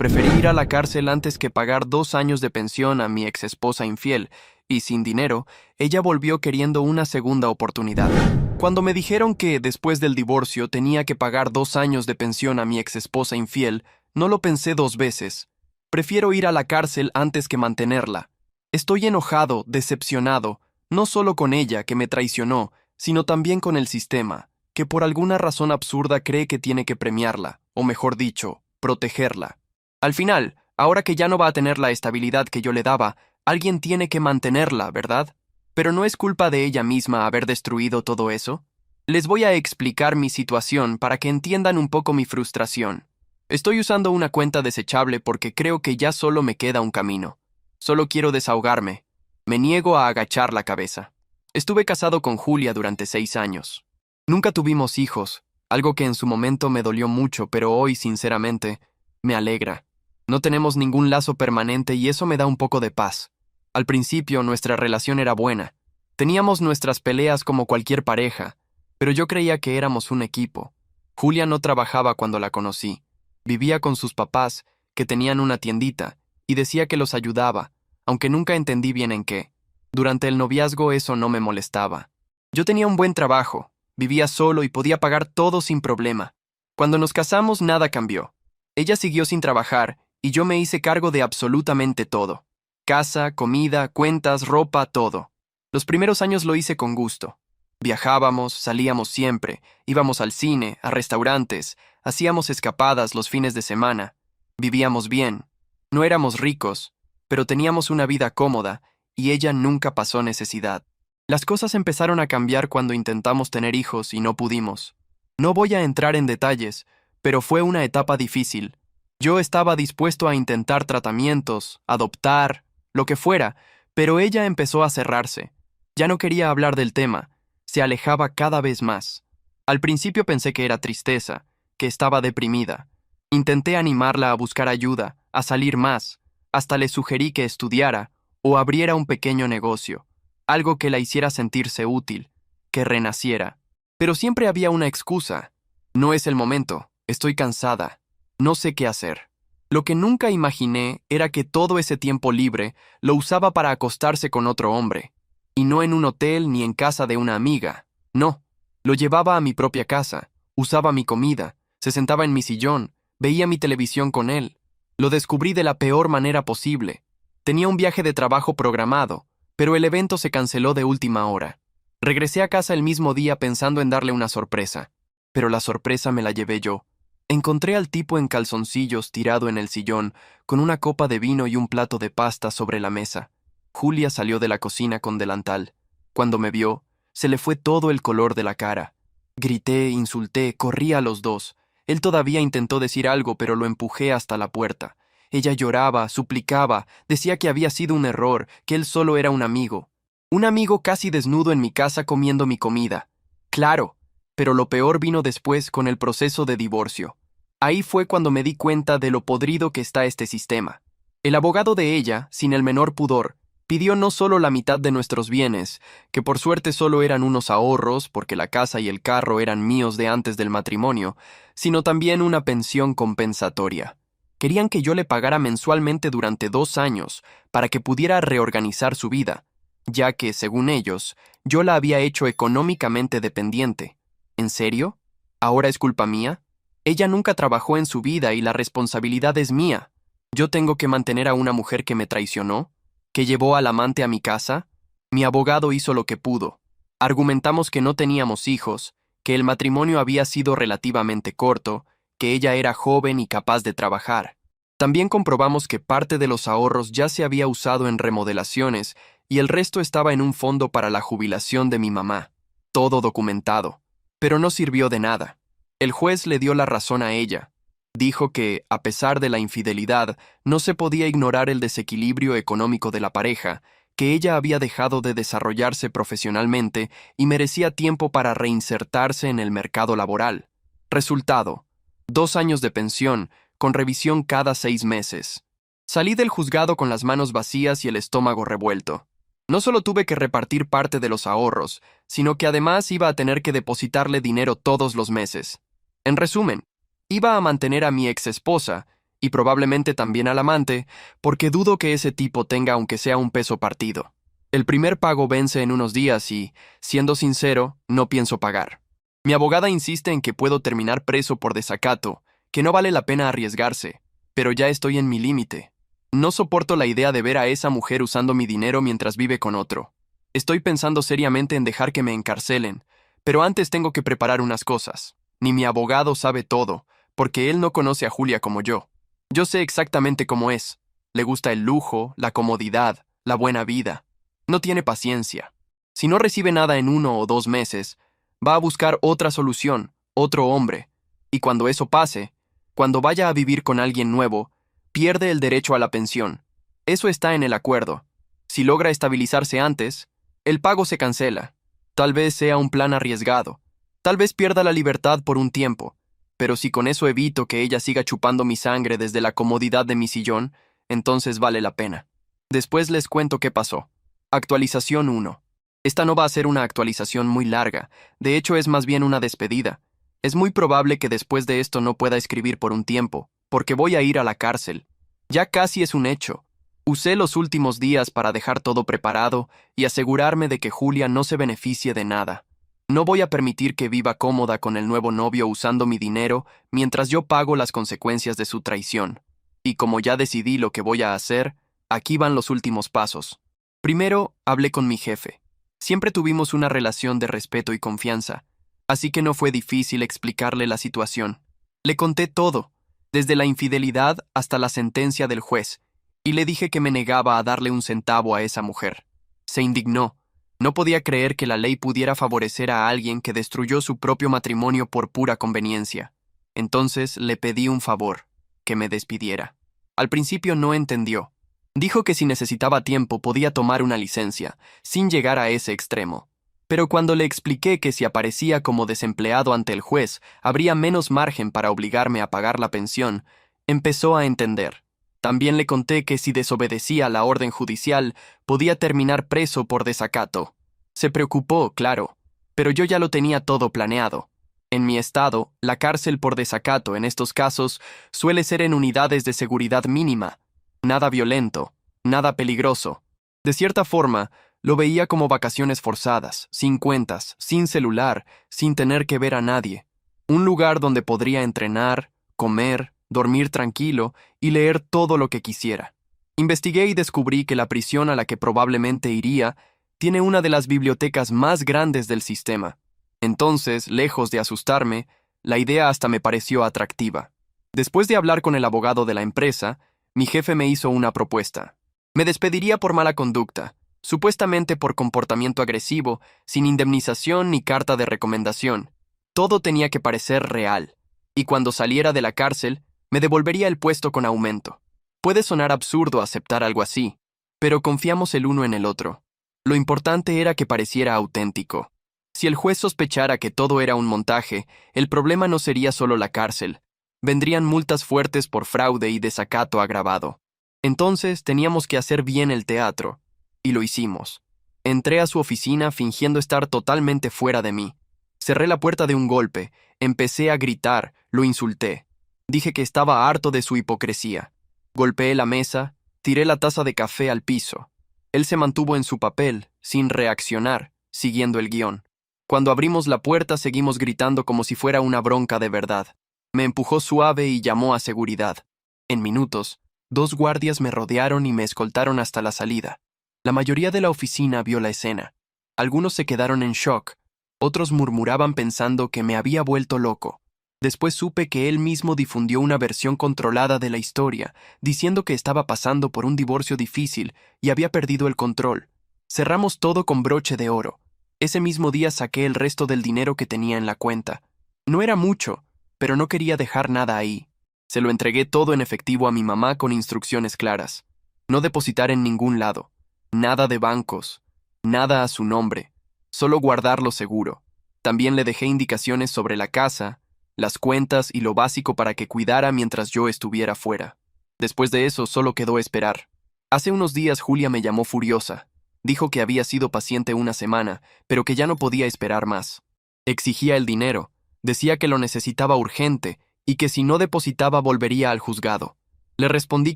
Preferí ir a la cárcel antes que pagar 2 años de pensión a mi ex esposa infiel, y sin dinero, ella volvió queriendo una segunda oportunidad. Cuando me dijeron que, después del divorcio, tenía que pagar 2 años de pensión a mi ex esposa infiel, no lo pensé 2 veces. Prefiero ir a la cárcel antes que mantenerla. Estoy enojado, decepcionado, no solo con ella, que me traicionó, sino también con el sistema, que por alguna razón absurda cree que tiene que premiarla, o mejor dicho, protegerla. Al final, ahora que ya no va a tener la estabilidad que yo le daba, alguien tiene que mantenerla, ¿verdad? ¿Pero no es culpa de ella misma haber destruido todo eso? Les voy a explicar mi situación para que entiendan un poco mi frustración. Estoy usando una cuenta desechable porque creo que ya solo me queda un camino. Solo quiero desahogarme. Me niego a agachar la cabeza. Estuve casado con Julia durante 6 años. Nunca tuvimos hijos, algo que en su momento me dolió mucho, pero hoy, sinceramente, me alegra. No tenemos ningún lazo permanente y eso me da un poco de paz. Al principio nuestra relación era buena. Teníamos nuestras peleas como cualquier pareja, pero yo creía que éramos un equipo. Julia no trabajaba cuando la conocí. Vivía con sus papás, que tenían una tiendita, y decía que los ayudaba, aunque nunca entendí bien en qué. Durante el noviazgo eso no me molestaba. Yo tenía un buen trabajo, vivía solo y podía pagar todo sin problema. Cuando nos casamos nada cambió. Ella siguió sin trabajar y yo me hice cargo de absolutamente todo. Casa, comida, cuentas, ropa, todo. Los primeros años lo hice con gusto. Viajábamos, salíamos siempre, íbamos al cine, a restaurantes, hacíamos escapadas los fines de semana. Vivíamos bien. No éramos ricos, pero teníamos una vida cómoda y ella nunca pasó necesidad. Las cosas empezaron a cambiar cuando intentamos tener hijos y no pudimos. No voy a entrar en detalles, pero fue una etapa difícil. Yo estaba dispuesto a intentar tratamientos, adoptar, lo que fuera, pero ella empezó a cerrarse. Ya no quería hablar del tema, se alejaba cada vez más. Al principio pensé que era tristeza, que estaba deprimida. Intenté animarla a buscar ayuda, a salir más, hasta le sugerí que estudiara o abriera un pequeño negocio, algo que la hiciera sentirse útil, que renaciera. Pero siempre había una excusa. No es el momento, estoy cansada, no sé qué hacer. Lo que nunca imaginé era que todo ese tiempo libre lo usaba para acostarse con otro hombre. Y no en un hotel ni en casa de una amiga. No, lo llevaba a mi propia casa, usaba mi comida, se sentaba en mi sillón, veía mi televisión con él. Lo descubrí de la peor manera posible. Tenía un viaje de trabajo programado, pero el evento se canceló de última hora. Regresé a casa el mismo día pensando en darle una sorpresa, pero la sorpresa me la llevé yo. Encontré al tipo en calzoncillos tirado en el sillón, con una copa de vino y un plato de pasta sobre la mesa. Julia salió de la cocina con delantal. Cuando me vio, se le fue todo el color de la cara. Grité, insulté, corrí a los dos. Él todavía intentó decir algo, pero lo empujé hasta la puerta. Ella lloraba, suplicaba, decía que había sido un error, que él solo era un amigo. Un amigo casi desnudo en mi casa comiendo mi comida. Claro, pero lo peor vino después con el proceso de divorcio. Ahí fue cuando me di cuenta de lo podrido que está este sistema. El abogado de ella, sin el menor pudor, pidió no solo la mitad de nuestros bienes, que por suerte solo eran unos ahorros porque la casa y el carro eran míos de antes del matrimonio, sino también una pensión compensatoria. Querían que yo le pagara mensualmente durante 2 años para que pudiera reorganizar su vida, ya que, según ellos, yo la había hecho económicamente dependiente. ¿En serio? ¿Ahora es culpa mía? Ella nunca trabajó en su vida y la responsabilidad es mía. ¿Yo tengo que mantener a una mujer que me traicionó? ¿Que llevó al amante a mi casa? Mi abogado hizo lo que pudo. Argumentamos que no teníamos hijos, que el matrimonio había sido relativamente corto, que ella era joven y capaz de trabajar. También comprobamos que parte de los ahorros ya se había usado en remodelaciones y el resto estaba en un fondo para la jubilación de mi mamá. Todo documentado. Pero no sirvió de nada. El juez le dio la razón a ella. Dijo que, a pesar de la infidelidad, no se podía ignorar el desequilibrio económico de la pareja, que ella había dejado de desarrollarse profesionalmente y merecía tiempo para reinsertarse en el mercado laboral. Resultado: 2 años de pensión, con revisión cada 6 meses. Salí del juzgado con las manos vacías y el estómago revuelto. No solo tuve que repartir parte de los ahorros, sino que además iba a tener que depositarle dinero todos los meses. En resumen, iba a mantener a mi ex esposa y probablemente también al amante, porque dudo que ese tipo tenga aunque sea un peso partido. El primer pago vence en unos días y, siendo sincero, no pienso pagar. Mi abogada insiste en que puedo terminar preso por desacato, que no vale la pena arriesgarse, pero ya estoy en mi límite. No soporto la idea de ver a esa mujer usando mi dinero mientras vive con otro. Estoy pensando seriamente en dejar que me encarcelen, pero antes tengo que preparar unas cosas. Ni mi abogado sabe todo, porque él no conoce a Julia como yo. Yo sé exactamente cómo es. Le gusta el lujo, la comodidad, la buena vida. No tiene paciencia. Si no recibe nada en 1 o 2 meses, va a buscar otra solución, otro hombre. Y cuando eso pase, cuando vaya a vivir con alguien nuevo, pierde el derecho a la pensión. Eso está en el acuerdo. Si logra estabilizarse antes, el pago se cancela. Tal vez sea un plan arriesgado. Tal vez pierda la libertad por un tiempo. Pero si con eso evito que ella siga chupando mi sangre desde la comodidad de mi sillón, entonces vale la pena. Después les cuento qué pasó. Actualización 1. Esta no va a ser una actualización muy larga. De hecho, es más bien una despedida. Es muy probable que después de esto no pueda escribir por un tiempo, porque voy a ir a la cárcel. Ya casi es un hecho. Usé los últimos días para dejar todo preparado y asegurarme de que Julia no se beneficie de nada. No voy a permitir que viva cómoda con el nuevo novio usando mi dinero mientras yo pago las consecuencias de su traición. Y como ya decidí lo que voy a hacer, aquí van los últimos pasos. Primero, hablé con mi jefe. Siempre tuvimos una relación de respeto y confianza, así que no fue difícil explicarle la situación. Le conté todo, desde la infidelidad hasta la sentencia del juez, y le dije que me negaba a darle un centavo a esa mujer. Se indignó. No podía creer que la ley pudiera favorecer a alguien que destruyó su propio matrimonio por pura conveniencia. Entonces le pedí un favor, que me despidiera. Al principio no entendió. Dijo que si necesitaba tiempo podía tomar una licencia, sin llegar a ese extremo. Pero cuando le expliqué que si aparecía como desempleado ante el juez, habría menos margen para obligarme a pagar la pensión, empezó a entender. También le conté que si desobedecía la orden judicial, podía terminar preso por desacato. Se preocupó, claro, pero yo ya lo tenía todo planeado. En mi estado, la cárcel por desacato en estos casos suele ser en unidades de seguridad mínima. Nada violento, nada peligroso. De cierta forma, lo veía como vacaciones forzadas, sin cuentas, sin celular, sin tener que ver a nadie. Un lugar donde podría entrenar, comer, dormir tranquilo y leer todo lo que quisiera. Investigué y descubrí que la prisión a la que probablemente iría tiene una de las bibliotecas más grandes del sistema. Entonces, lejos de asustarme, la idea hasta me pareció atractiva. Después de hablar con el abogado de la empresa, mi jefe me hizo una propuesta. Me despediría por mala conducta, supuestamente por comportamiento agresivo, sin indemnización ni carta de recomendación. Todo tenía que parecer real, y cuando saliera de la cárcel, me devolvería el puesto con aumento. Puede sonar absurdo aceptar algo así, pero confiamos el uno en el otro. Lo importante era que pareciera auténtico. Si el juez sospechara que todo era un montaje, el problema no sería solo la cárcel. Vendrían multas fuertes por fraude y desacato agravado. Entonces teníamos que hacer bien el teatro, y lo hicimos. Entré a su oficina fingiendo estar totalmente fuera de mí. Cerré la puerta de un golpe, empecé a gritar, lo insulté. Dije que estaba harto de su hipocresía. Golpeé la mesa, tiré la taza de café al piso. Él se mantuvo en su papel, sin reaccionar, siguiendo el guión. Cuando abrimos la puerta seguimos gritando como si fuera una bronca de verdad. Me empujó suave y llamó a seguridad. En minutos, 2 guardias me rodearon y me escoltaron hasta la salida. La mayoría de la oficina vio la escena. Algunos se quedaron en shock, otros murmuraban pensando que me había vuelto loco. Después supe que él mismo difundió una versión controlada de la historia, diciendo que estaba pasando por un divorcio difícil y había perdido el control. Cerramos todo con broche de oro. Ese mismo día saqué el resto del dinero que tenía en la cuenta. No era mucho, pero no quería dejar nada ahí. Se lo entregué todo en efectivo a mi mamá con instrucciones claras. No depositar en ningún lado. Nada de bancos. Nada a su nombre. Solo guardarlo seguro. También le dejé indicaciones sobre la casa, las cuentas y lo básico para que cuidara mientras yo estuviera fuera. Después de eso solo quedó esperar. Hace unos días Julia me llamó furiosa. Dijo que había sido paciente una semana, pero que ya no podía esperar más. Exigía el dinero. Decía que lo necesitaba urgente y que si no depositaba volvería al juzgado. Le respondí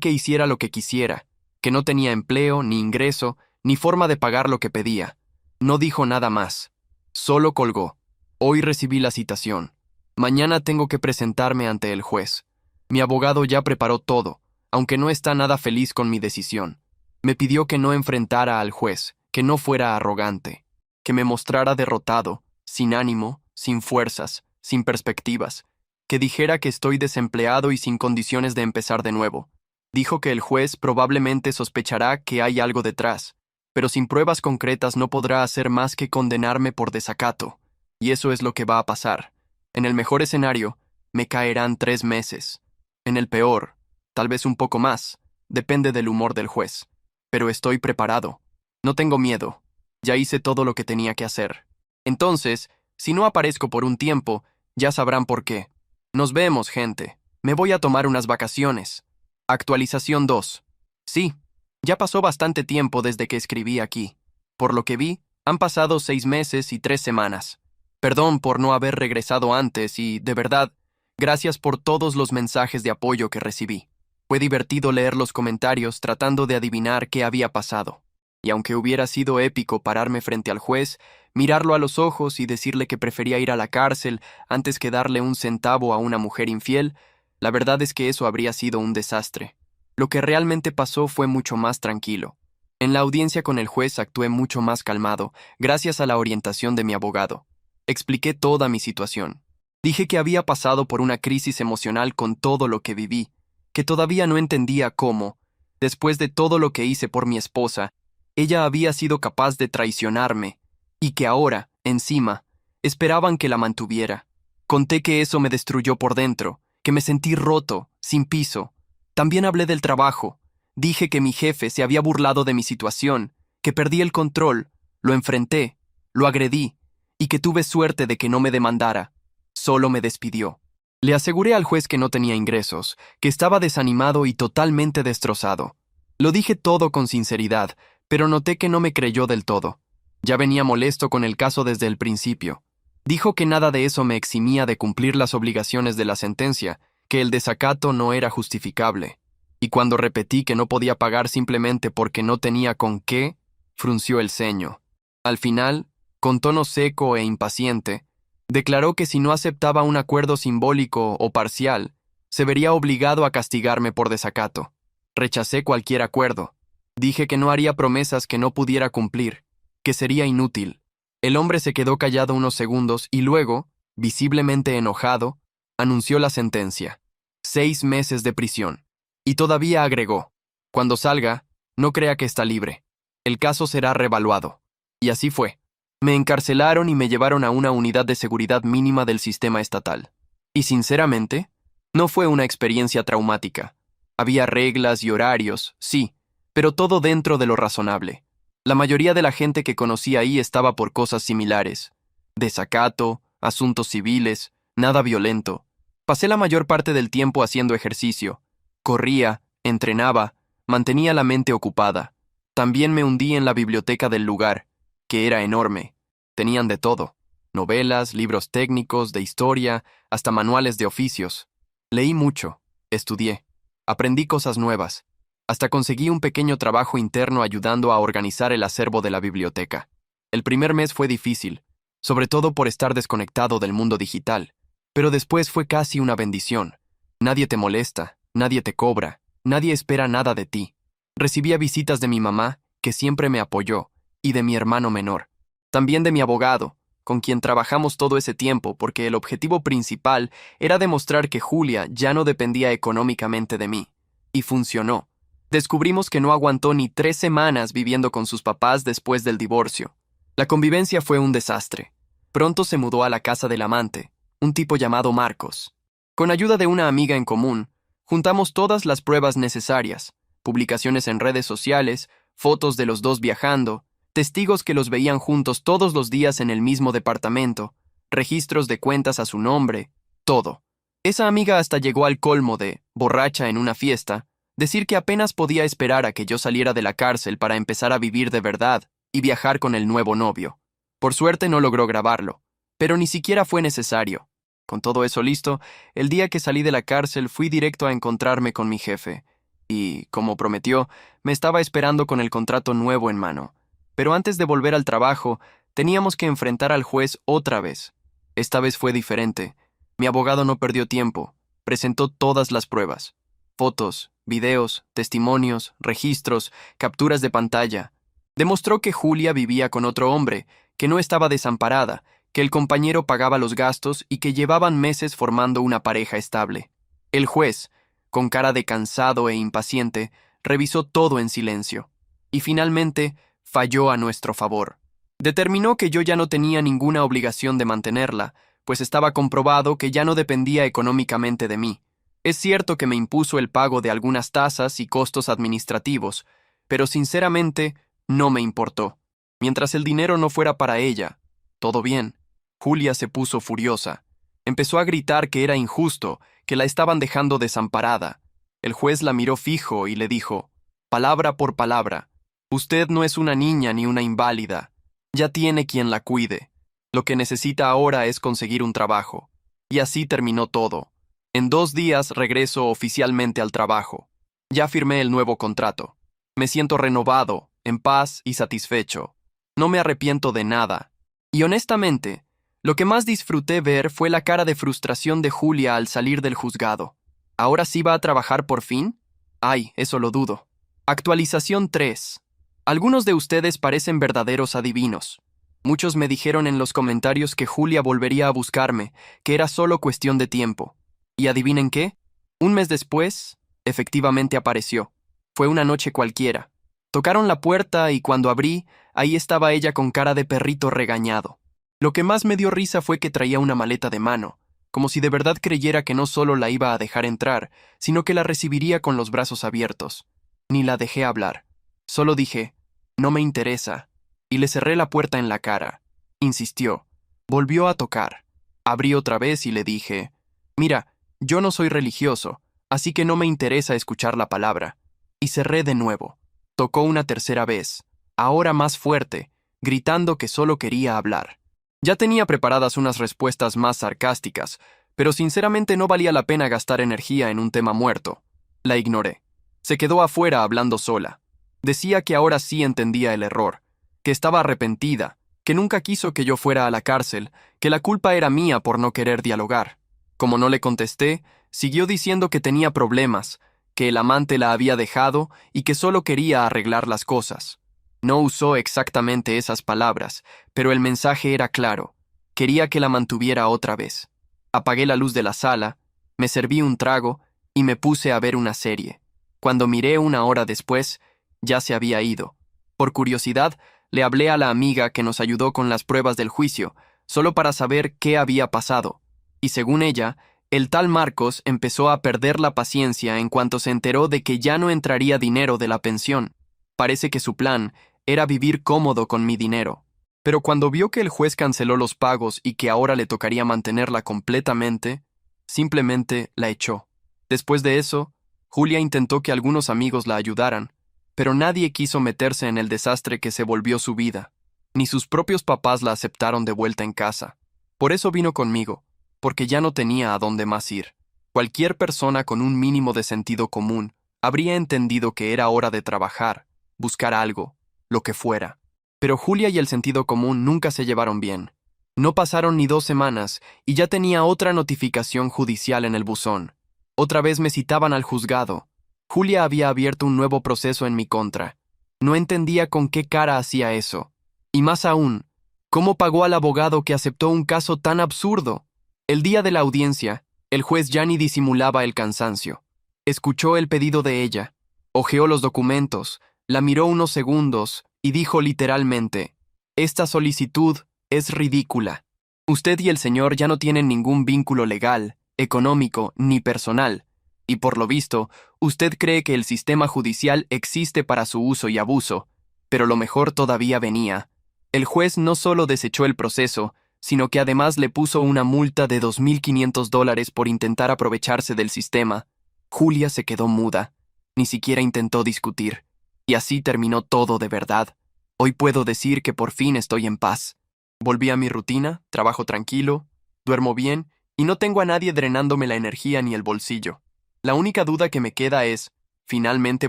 que hiciera lo que quisiera, que no tenía empleo, ni ingreso, ni forma de pagar lo que pedía. No dijo nada más. Solo colgó. Hoy recibí la citación. Mañana tengo que presentarme ante el juez. Mi abogado ya preparó todo, aunque no está nada feliz con mi decisión. Me pidió que no enfrentara al juez, que no fuera arrogante, que me mostrara derrotado, sin ánimo, sin fuerzas, sin perspectivas, que dijera que estoy desempleado y sin condiciones de empezar de nuevo. Dijo que el juez probablemente sospechará que hay algo detrás, pero sin pruebas concretas no podrá hacer más que condenarme por desacato. Y eso es lo que va a pasar. En el mejor escenario, me caerán 3 meses. En el peor, tal vez un poco más, depende del humor del juez. Pero estoy preparado. No tengo miedo. Ya hice todo lo que tenía que hacer. Entonces, si no aparezco por un tiempo, ya sabrán por qué. Nos vemos, gente. Me voy a tomar unas vacaciones. Actualización 2. Sí, ya pasó bastante tiempo desde que escribí aquí. Por lo que vi, han pasado 6 meses y 3 semanas. Perdón por no haber regresado antes y, de verdad, gracias por todos los mensajes de apoyo que recibí. Fue divertido leer los comentarios tratando de adivinar qué había pasado. Y aunque hubiera sido épico pararme frente al juez, mirarlo a los ojos y decirle que prefería ir a la cárcel antes que darle un centavo a una mujer infiel, la verdad es que eso habría sido un desastre. Lo que realmente pasó fue mucho más tranquilo. En la audiencia con el juez actué mucho más calmado, gracias a la orientación de mi abogado. Expliqué toda mi situación. Dije que había pasado por una crisis emocional con todo lo que viví, que todavía no entendía cómo, después de todo lo que hice por mi esposa, ella había sido capaz de traicionarme, y que ahora, encima, esperaban que la mantuviera. Conté que eso me destruyó por dentro, que me sentí roto, sin piso. También hablé del trabajo. Dije que mi jefe se había burlado de mi situación, que perdí el control, lo enfrenté, lo agredí, y que tuve suerte de que no me demandara. Solo me despidió. Le aseguré al juez que no tenía ingresos, que estaba desanimado y totalmente destrozado. Lo dije todo con sinceridad, pero noté que no me creyó del todo. Ya venía molesto con el caso desde el principio. Dijo que nada de eso me eximía de cumplir las obligaciones de la sentencia, que el desacato no era justificable. Y cuando repetí que no podía pagar simplemente porque no tenía con qué, frunció el ceño. Al final, con tono seco e impaciente, declaró que si no aceptaba un acuerdo simbólico o parcial, se vería obligado a castigarme por desacato. Rechacé cualquier acuerdo. Dije que no haría promesas que no pudiera cumplir, que sería inútil. El hombre se quedó callado unos segundos y luego, visiblemente enojado, anunció la sentencia. 6 meses de prisión. Y todavía agregó, cuando salga, no crea que está libre. El caso será revaluado. Y así fue. Me encarcelaron y me llevaron a una unidad de seguridad mínima del sistema estatal. Y sinceramente, no fue una experiencia traumática. Había reglas y horarios, sí, pero todo dentro de lo razonable. La mayoría de la gente que conocí ahí estaba por cosas similares. Desacato, asuntos civiles, nada violento. Pasé la mayor parte del tiempo haciendo ejercicio. Corría, entrenaba, mantenía la mente ocupada. También me hundí en la biblioteca del lugar, que era enorme. Tenían de todo. Novelas, libros técnicos, de historia, hasta manuales de oficios. Leí mucho, estudié, aprendí cosas nuevas. Hasta conseguí un pequeño trabajo interno ayudando a organizar el acervo de la biblioteca. El primer mes fue difícil, sobre todo por estar desconectado del mundo digital, pero después fue casi una bendición. Nadie te molesta, nadie te cobra, nadie espera nada de ti. Recibía visitas de mi mamá, que siempre me apoyó, y de mi hermano menor. También de mi abogado, con quien trabajamos todo ese tiempo porque el objetivo principal era demostrar que Julia ya no dependía económicamente de mí. Y funcionó. Descubrimos que no aguantó ni 3 semanas viviendo con sus papás después del divorcio. La convivencia fue un desastre. Pronto se mudó a la casa del amante, un tipo llamado Marcos. Con ayuda de una amiga en común, juntamos todas las pruebas necesarias, publicaciones en redes sociales, fotos de los dos viajando, testigos que los veían juntos todos los días en el mismo departamento, registros de cuentas a su nombre, todo. Esa amiga hasta llegó al colmo de, borracha en una fiesta, decir que apenas podía esperar a que yo saliera de la cárcel para empezar a vivir de verdad y viajar con el nuevo novio. Por suerte no logró grabarlo, pero ni siquiera fue necesario. Con todo eso listo, el día que salí de la cárcel fui directo a encontrarme con mi jefe, y, como prometió, me estaba esperando con el contrato nuevo en mano. Pero antes de volver al trabajo, teníamos que enfrentar al juez otra vez. Esta vez fue diferente. Mi abogado no perdió tiempo. Presentó todas las pruebas. Fotos, videos, testimonios, registros, capturas de pantalla. Demostró que Julia vivía con otro hombre, que no estaba desamparada, que el compañero pagaba los gastos y que llevaban meses formando una pareja estable. El juez, con cara de cansado e impaciente, revisó todo en silencio. Y finalmente, falló a nuestro favor. Determinó que yo ya no tenía ninguna obligación de mantenerla, pues estaba comprobado que ya no dependía económicamente de mí. Es cierto que me impuso el pago de algunas tasas y costos administrativos, pero sinceramente no me importó. Mientras el dinero no fuera para ella, todo bien. Julia se puso furiosa. Empezó a gritar que era injusto, que la estaban dejando desamparada. El juez la miró fijo y le dijo, palabra por palabra, usted no es una niña ni una inválida. Ya tiene quien la cuide. Lo que necesita ahora es conseguir un trabajo. Y así terminó todo. En 2 días regreso oficialmente al trabajo. Ya firmé el nuevo contrato. Me siento renovado, en paz y satisfecho. No me arrepiento de nada. Y honestamente, lo que más disfruté ver fue la cara de frustración de Julia al salir del juzgado. ¿Ahora sí va a trabajar por fin? Ay, eso lo dudo. Actualización 3. Algunos de ustedes parecen verdaderos adivinos. Muchos me dijeron en los comentarios que Julia volvería a buscarme, que era solo cuestión de tiempo. ¿Y adivinen qué? Un mes después, efectivamente apareció. Fue una noche cualquiera. Tocaron la puerta y cuando abrí, ahí estaba ella con cara de perrito regañado. Lo que más me dio risa fue que traía una maleta de mano, como si de verdad creyera que no solo la iba a dejar entrar, sino que la recibiría con los brazos abiertos. Ni la dejé hablar. Solo dije, no me interesa, y le cerré la puerta en la cara. Insistió. Volvió a tocar. Abrí otra vez y le dije, mira, yo no soy religioso, así que no me interesa escuchar la palabra. Y cerré de nuevo. Tocó una tercera vez, ahora más fuerte, gritando que solo quería hablar. Ya tenía preparadas unas respuestas más sarcásticas, pero sinceramente no valía la pena gastar energía en un tema muerto. La ignoré. Se quedó afuera hablando sola. Decía que ahora sí entendía el error, que estaba arrepentida, que nunca quiso que yo fuera a la cárcel, que la culpa era mía por no querer dialogar. Como no le contesté, siguió diciendo que tenía problemas, que el amante la había dejado y que solo quería arreglar las cosas. No usó exactamente esas palabras, pero el mensaje era claro. Quería que la mantuviera otra vez. Apagué la luz de la sala, me serví un trago y me puse a ver una serie. Cuando miré 1 hora después, ya se había ido. Por curiosidad, le hablé a la amiga que nos ayudó con las pruebas del juicio, solo para saber qué había pasado. Y según ella, el tal Marcos empezó a perder la paciencia en cuanto se enteró de que ya no entraría dinero de la pensión. Parece que su plan era vivir cómodo con mi dinero. Pero cuando vio que el juez canceló los pagos y que ahora le tocaría mantenerla completamente, simplemente la echó. Después de eso, Julia intentó que algunos amigos la ayudaran, pero nadie quiso meterse en el desastre que se volvió su vida. Ni sus propios papás la aceptaron de vuelta en casa. Por eso vino conmigo, porque ya no tenía a dónde más ir. Cualquier persona con un mínimo de sentido común habría entendido que era hora de trabajar, buscar algo, lo que fuera. Pero Julia y el sentido común nunca se llevaron bien. No pasaron ni 2 semanas y ya tenía otra notificación judicial en el buzón. Otra vez me citaban al juzgado. Julia había abierto un nuevo proceso en mi contra. No entendía con qué cara hacía eso. Y más aún, ¿cómo pagó al abogado que aceptó un caso tan absurdo? El día de la audiencia, el juez ya ni disimulaba el cansancio. Escuchó el pedido de ella, hojeó los documentos, la miró unos segundos y dijo literalmente, esta solicitud es ridícula. Usted y el señor ya no tienen ningún vínculo legal, económico ni personal, y por lo visto, usted cree que el sistema judicial existe para su uso y abuso, pero lo mejor todavía venía. El juez no solo desechó el proceso, sino que además le puso una multa de $2,500 por intentar aprovecharse del sistema. Julia se quedó muda. Ni siquiera intentó discutir. Y así terminó todo de verdad. Hoy puedo decir que por fin estoy en paz. Volví a mi rutina, trabajo tranquilo, duermo bien y no tengo a nadie drenándome la energía ni el bolsillo. La única duda que me queda es, ¿Finalmente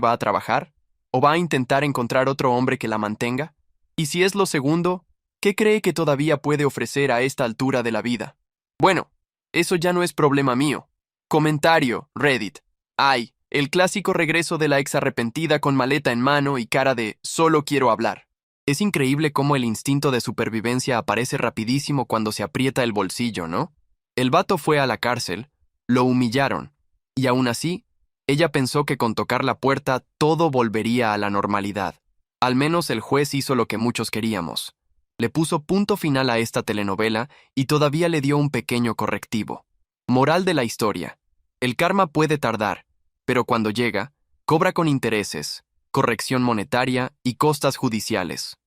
va a trabajar? ¿O va a intentar encontrar otro hombre que la mantenga? Y si es lo segundo, ¿qué cree que todavía puede ofrecer a esta altura de la vida? Bueno, eso ya no es problema mío. Comentario, Reddit. Ay, el clásico regreso de la ex arrepentida con maleta en mano y cara de solo quiero hablar. Es increíble cómo el instinto de supervivencia aparece rapidísimo cuando se aprieta el bolsillo, ¿no? El vato fue a la cárcel, lo humillaron, y aún así, ella pensó que con tocar la puerta todo volvería a la normalidad. Al menos el juez hizo lo que muchos queríamos. Le puso punto final a esta telenovela y todavía le dio un pequeño correctivo. Moral de la historia. El karma puede tardar, pero cuando llega, cobra con intereses, corrección monetaria y costas judiciales.